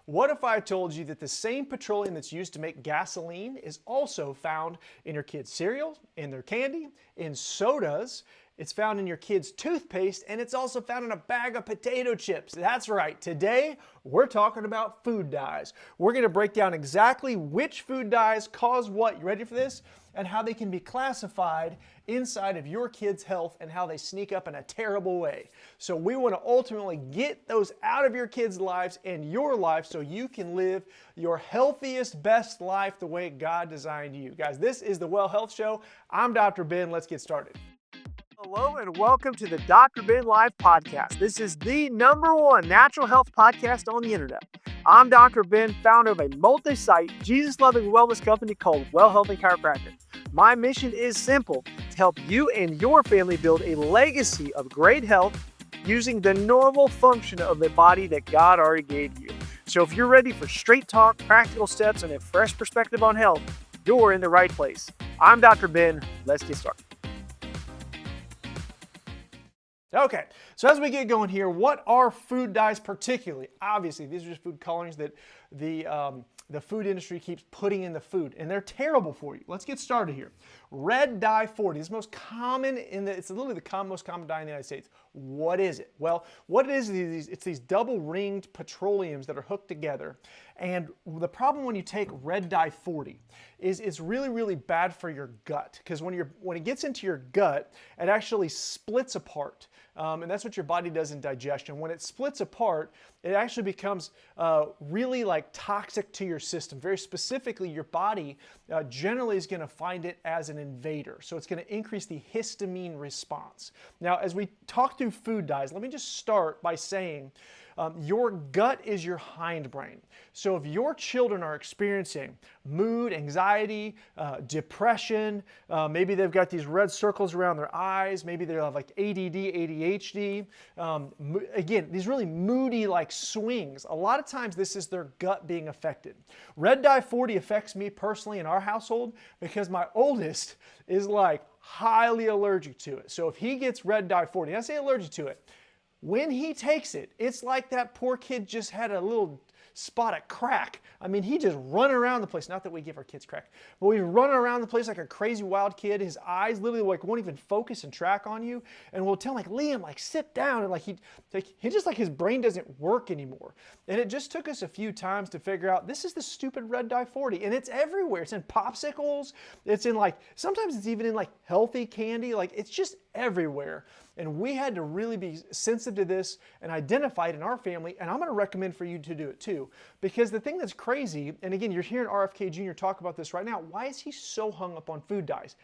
What if I told you that the same petroleum that's used to make gasoline is also found in your kids' cereal, in their candy, in sodas, it's found in your kids' toothpaste, and it's also found in a bag of potato chips. That's right. Today, we're talking about food dyes. We're going to break down exactly which food dyes cause what. You ready for this? And how they can be classified inside of your kids' health and how they sneak up in a terrible way. So we want to ultimately get those out of your kids' lives and your life so you can live your healthiest, best life the way God designed you. Guys, this is the Well Health Show. I'm Dr. Ben. Let's get started. Hello and welcome to the Dr. Ben Live podcast. This is the #1 natural health podcast on the internet. I'm Dr. Ben, founder of a multi-site, Jesus-loving wellness company called Well Health and Chiropractic. My mission is simple, to help you and your family build a legacy of great health using the normal function of the body that God already gave you. So if you're ready for straight talk, practical steps, and a fresh perspective on health, you're in the right place. I'm Dr. Ben. Let's get started. Okay, so as we get going here, what are food dyes particularly? Obviously, these are just food colorings that the food industry keeps putting in the food, and they're terrible for you. Let's get started here. Red dye 40 is most common it's literally the most common dye in the United States. What is it? Well, what it is it's these double-ringed petroleums that are hooked together. And the problem when you take red dye 40 is it's really, really bad for your gut, because when it gets into your gut, it actually splits apart. And that's what your body does in digestion. When it splits apart, it actually becomes really like toxic to your system. Very specifically, your body generally is going to find it as an invader. So it's going to increase the histamine response. Now, as we talk through food dyes, let me just start by saying your gut is your hindbrain. So if your children are experiencing mood, anxiety, depression, maybe they've got these red circles around their eyes, maybe they have like ADD, ADHD, again, these really moody like swings, a lot of times this is their gut being affected. Red dye 40 affects me personally in our household because my oldest is like highly allergic to it. So if he gets red dye 40, and I say allergic to it, when he takes it, it's like that poor kid just had a little spot of crack. I mean, he just run around the place. Not that we give our kids crack, but we run around the place like a crazy wild kid. His eyes literally like won't even focus and track on you. And we'll tell him like, Liam, like sit down. And like he just like his brain doesn't work anymore. And it just took us a few times to figure out this is the stupid red dye 40. And it's everywhere. It's in popsicles. It's in like, sometimes it's even in like healthy candy. Like it's just everywhere. And we had to really be sensitive to this and identify it in our family. And I'm going to recommend for you to do it too. Because the thing that's crazy, and again, you're hearing RFK Jr. talk about this right now. Why is he so hung up on food dyes?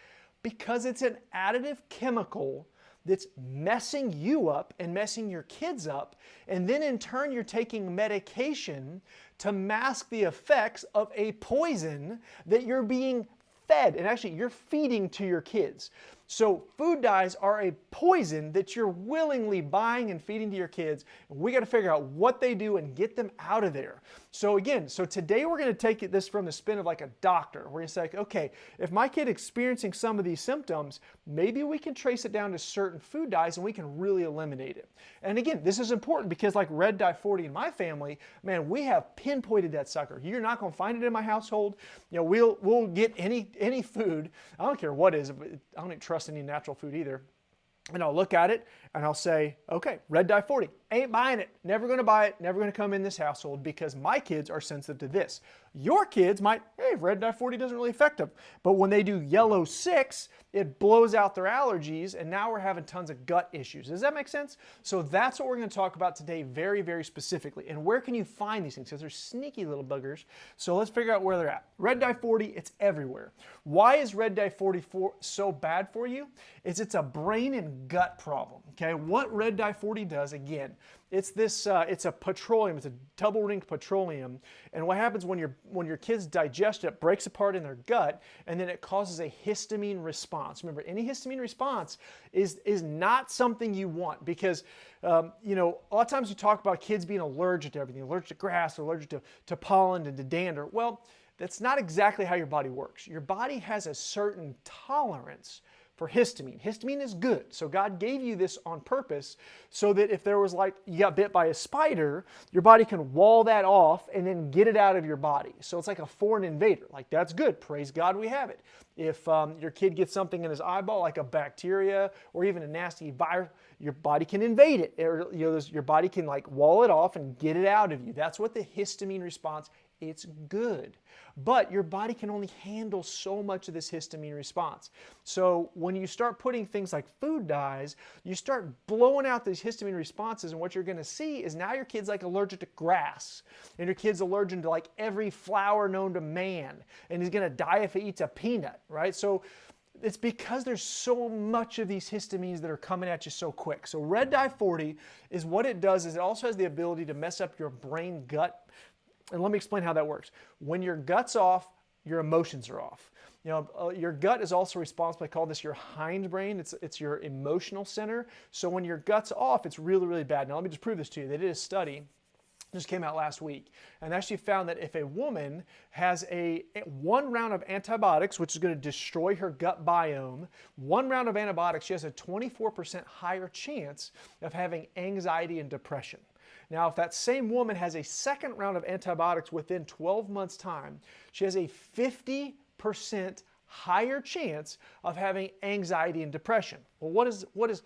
Because it's an additive chemical that's messing you up and messing your kids up. And then in turn, you're taking medication to mask the effects of a poison that you're being fed. And actually, you're feeding to your kids. So food dyes are a poison that you're willingly buying and feeding to your kids. We got to figure out what they do and get them out of there. So again, today we're going to take this from the spin of like a doctor. We're going to say, okay, if my kid experiencing some of these symptoms, maybe we can trace it down to certain food dyes and we can really eliminate it. And again, this is important because like red dye 40 in my family, man, we have pinpointed that sucker. You're not going to find it in my household. You know, we'll get any food. I don't care what it is. I don't even trust any natural food either. And I'll look at it and I'll say, okay, red dye 40, ain't buying it. Never going to buy it. Never going to come in this household because my kids are sensitive to this. Your kids might, hey, red dye 40 doesn't really affect them. But when they do yellow 6, it blows out their allergies and now we're having tons of gut issues. Does that make sense? So that's what we're going to talk about today very, very specifically. And where can you find these things? Because they're sneaky little buggers. So let's figure out where they're at. Red dye 40, it's everywhere. Why is red dye 44 so bad for you? It's a brain and gut problem. Okay, what red dye 40 does, again, it's a petroleum, it's a double-ringed petroleum, and what happens when your kids digest it, it breaks apart in their gut, and then it causes a histamine response. Remember, any histamine response is not something you want because, you know, a lot of times you talk about kids being allergic to everything, allergic to grass, or allergic to pollen and to dander. Well, that's not exactly how your body works. Your body has a certain tolerance for histamine. Histamine is good. So God gave you this on purpose so that if there was like, you got bit by a spider, your body can wall that off and then get it out of your body. So it's like a foreign invader. Like, that's good. Praise God we have it. If your kid gets something in his eyeball, like a bacteria or even a nasty virus, your body can invade it. Or, your body can like wall it off and get it out of you. That's what the histamine response, it's good. But your body can only handle so much of this histamine response. So when you start putting things like food dyes, you start blowing out these histamine responses, and what you're going to see is now your kid's like allergic to grass, and your kid's allergic to like every flower known to man, and he's going to die if he eats a peanut, right? So it's because there's so much of these histamines that are coming at you so quick. So red dye 40 is what it does is it also has the ability to mess up your brain gut. And let me explain how that works. When your gut's off, your emotions are off. Your gut is also responsible. I call this your hindbrain. It's your emotional center. So when your gut's off, it's really, really bad. Now let me just prove this to you. They did a study, just came out last week, and actually found that if a woman has one round of antibiotics, which is going to destroy her gut biome, one round of antibiotics, she has a 24% higher chance of having anxiety and depression. Now, if that same woman has a second round of antibiotics within 12 months' time, she has a 50% higher chance of having anxiety and depression. Well, what does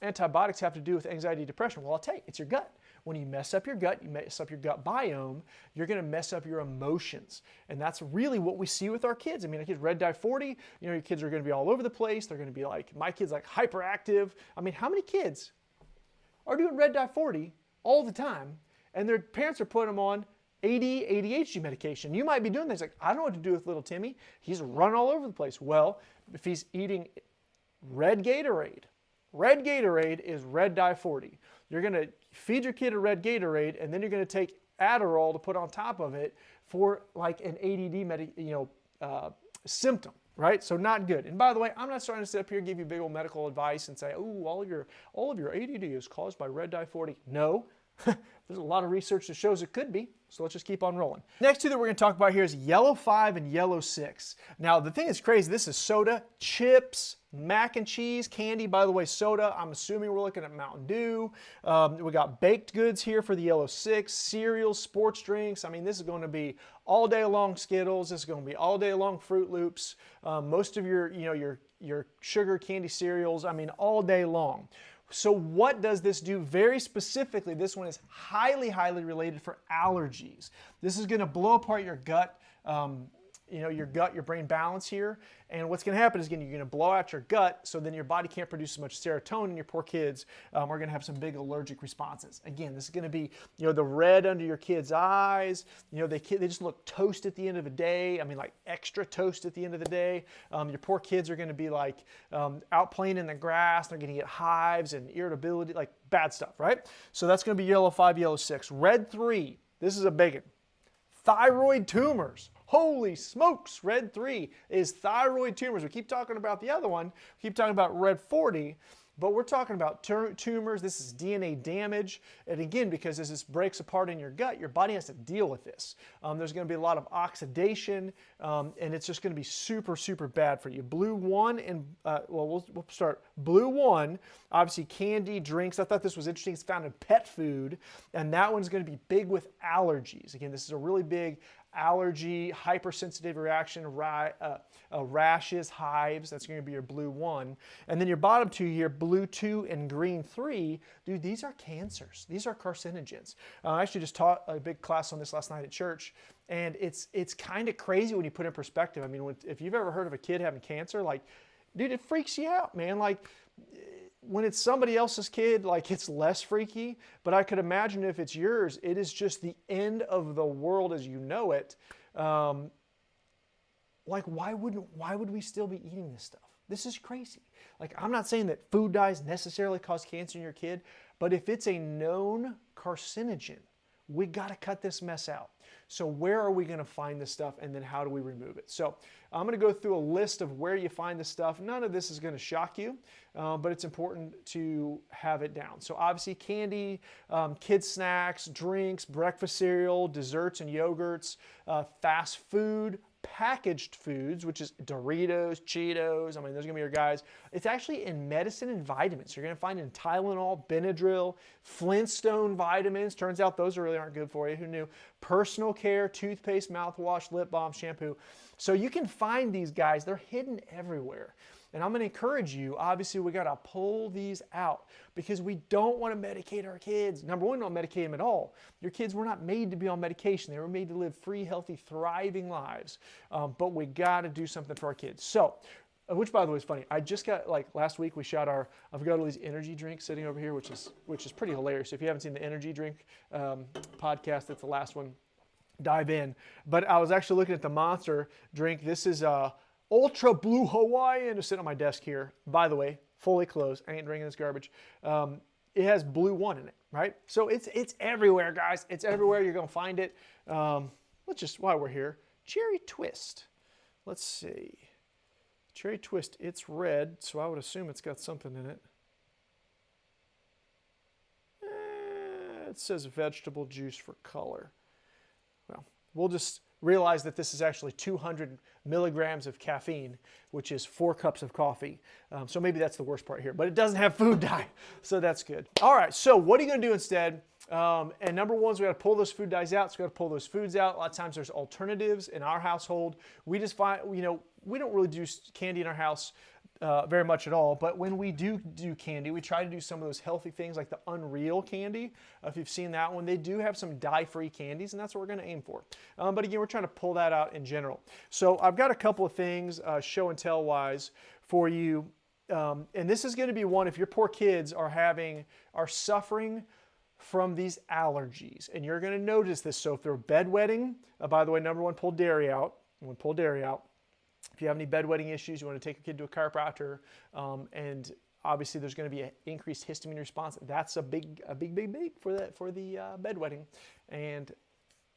antibiotics have to do with anxiety and depression? Well, I'll tell you, it's your gut. When you mess up your gut, you mess up your gut biome, you're going to mess up your emotions. And that's really what we see with our kids. I mean, our kids red dye 40, your kids are going to be all over the place. They're going to be like, my kid's like hyperactive. I mean, how many kids are doing red dye 40 all the time, and their parents are putting them on ADHD medication? You might be doing this like, I don't know what to do with little Timmy. He's running all over the place. Well, if he's eating red Gatorade is red dye 40. You're going to feed your kid a red Gatorade, and then you're going to take Adderall to put on top of it for like an ADD symptom. Right? So not good. And by the way, I'm not starting to sit up here and give you big old medical advice and say, oh, all of your ADD is caused by red dye 40. No, there's a lot of research that shows it could be. So let's just keep on rolling. Next two that we're going to talk about here is yellow 5 and yellow 6. Now, the thing that's crazy, this is soda, chips, mac and cheese, candy. By the way, soda, I'm assuming we're looking at Mountain Dew. We got baked goods here for the yellow 6, cereals, sports drinks. I mean, this is going to be all day long Skittles. This is going to be all day long Fruit Loops. Most of your sugar candy cereals, I mean, all day long. So what does this do? Very specifically, this one is highly, highly related for allergies. This is going to blow apart your gut, your brain balance here. And what's going to happen is, again, you're going to blow out your gut, so then your body can't produce as much serotonin, and your poor kids are going to have some big allergic responses. Again, this is going to be, the red under your kids' eyes. They just look toast at the end of the day. I mean, like extra toast at the end of the day. Your poor kids are going to be like out playing in the grass. They're going to get hives and irritability, like bad stuff, right? So that's going to be yellow 5, yellow 6. Red 3, this is a big one. Thyroid tumors. Holy smokes, red 3 is thyroid tumors. We keep talking about the other one. We keep talking about red 40, but we're talking about tumors. This is DNA damage. And again, because as this breaks apart in your gut, your body has to deal with this. There's going to be a lot of oxidation, and it's just going to be super, super bad for you. Blue 1 and, we'll start. Blue 1, obviously candy, drinks. I thought this was interesting. It's found in pet food, and that one's going to be big with allergies. Again, this is a really big allergy, hypersensitive reaction, rashes, hives. That's going to be your blue 1. And then your bottom two here, blue 2 and green 3, dude, these are cancers. These are carcinogens. I actually just taught a big class on this last night at church, and it's kind of crazy when you put it in perspective. I mean, if you've ever heard of a kid having cancer, like, dude, it freaks you out, man. Like, when it's somebody else's kid, like, it's less freaky, but I could imagine if it's yours, it is just the end of the world as you know it. Like, why would we still be eating this stuff? This is crazy. Like, I'm not saying that food dyes necessarily cause cancer in your kid, but if it's a known carcinogen, we got to cut this mess out. So where are we going to find this stuff, and then how do we remove it? So I'm going to go through a list of where you find this stuff. None of this is going to shock you, but it's important to have it down. So obviously candy, kids snacks, drinks, breakfast cereal, desserts and yogurts, fast food, packaged foods, which is Doritos, Cheetos. I mean, those are gonna be your guys. It's actually in medicine and vitamins. You're gonna find it in Tylenol, Benadryl, Flintstone vitamins. Turns out those really aren't good for you. Who knew? Personal care, toothpaste, mouthwash, lip balm, shampoo. So you can find these guys. They're hidden everywhere. And I'm going to encourage you, obviously, we got to pull these out because we don't want to medicate our kids. Number one, don't medicate them at all. Your kids were not made to be on medication. They were made to live free, healthy, thriving lives. But we got to do something for our kids. So, which by the way is funny. I just got, like last week, we shot I've got all these energy drinks sitting over here, which is pretty hilarious. If you haven't seen the energy drink podcast, that's the last one. Dive in. But I was actually looking at the Monster drink. This is Ultra Blue Hawaiian is sitting on my desk here. By the way, fully closed. I ain't drinking this garbage. It has Blue One in it, right? So it's everywhere, guys. It's everywhere. You're gonna find it. Let's just, while we're here, Cherry Twist. Let's see. Cherry Twist. It's red, so I would assume it's got something in it. It says vegetable juice for color. Well, we'll just realize that this is actually 200 milligrams of caffeine, which is 4 cups of coffee. So maybe that's the worst part here, but it doesn't have food dye, so that's good. All right, so what are you gonna do instead? And number one is we gotta pull those food dyes out, so we gotta pull those foods out. A lot of times there's alternatives in our household. We just find, we don't really do candy in our house very much at all, but when we do candy, we try to do some of those healthy things like the Unreal candy. If you've seen that one, they do have some dye-free candies, and that's what we're gonna aim for. But again, we're trying to pull that out in general. So I've got a couple of things show and tell wise for you. And this is gonna be one, if your poor kids are suffering from these allergies, and you're gonna notice this. So if they're bedwetting, by the way, number one, pull dairy out. Pull dairy out. If you have any bedwetting issues, you want to take your kid to a chiropractor, and obviously there's going to be an increased histamine response. That's a big for the bedwetting, and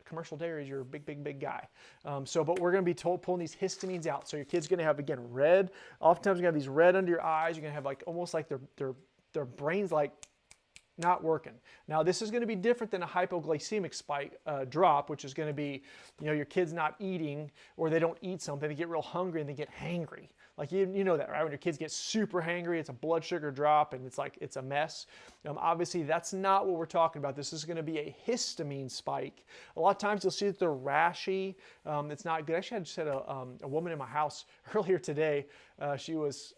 commercial dairy is your big guy. But we're going to be pulling these histamines out. So your kid's going to have, again, red. Oftentimes you're going to have these red under your eyes. You're going to have like almost like their brain's like not working. Now this is going to be different than a hypoglycemic spike drop, which is going to be, your kid's not eating, or they don't eat something, they get real hungry and they get hangry. Like you know that, right? When your kids get super hangry, it's a blood sugar drop and it's a mess. Obviously that's not what we're talking about. This is going to be a histamine spike. A lot of times you'll see that they're rashy. It's not good. Actually, I just had a woman in my house earlier today. She was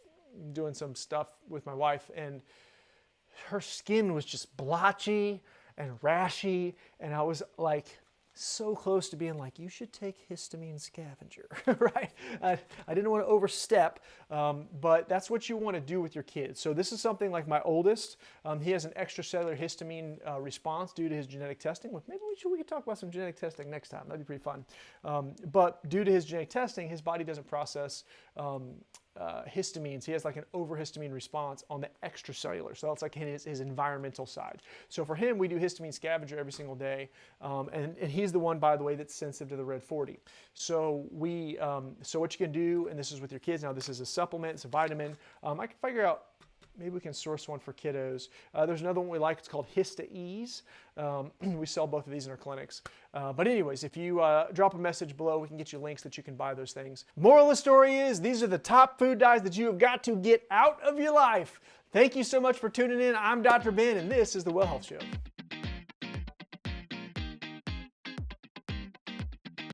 doing some stuff with my wife, and her skin was just blotchy and rashy, and I was like so close to being like, you should take histamine scavenger, right? I didn't want to overstep, but that's what you want to do with your kids. So this is something like my oldest, he has an extracellular histamine response due to his genetic testing. Well, maybe we could talk about some genetic testing next time. That'd be pretty fun. But due to his genetic testing, his body doesn't process histamines. He has like an overhistamine response on the extracellular. So that's like his environmental side. So for him, we do histamine scavenger every single day. And he's the one, by the way, that's sensitive to the red 40. So so what you can do, and this is with your kids, now this is a supplement, it's a vitamin. I can figure out, maybe we can source one for kiddos. There's another one we like, it's called Hista-Ease. We sell both of these in our clinics. But anyways, if you drop a message below, we can get you links that you can buy those things. Moral of the story is, these are the top food dyes that you have got to get out of your life. Thank you so much for tuning in. I'm Dr. Ben, and this is The Well Health Show.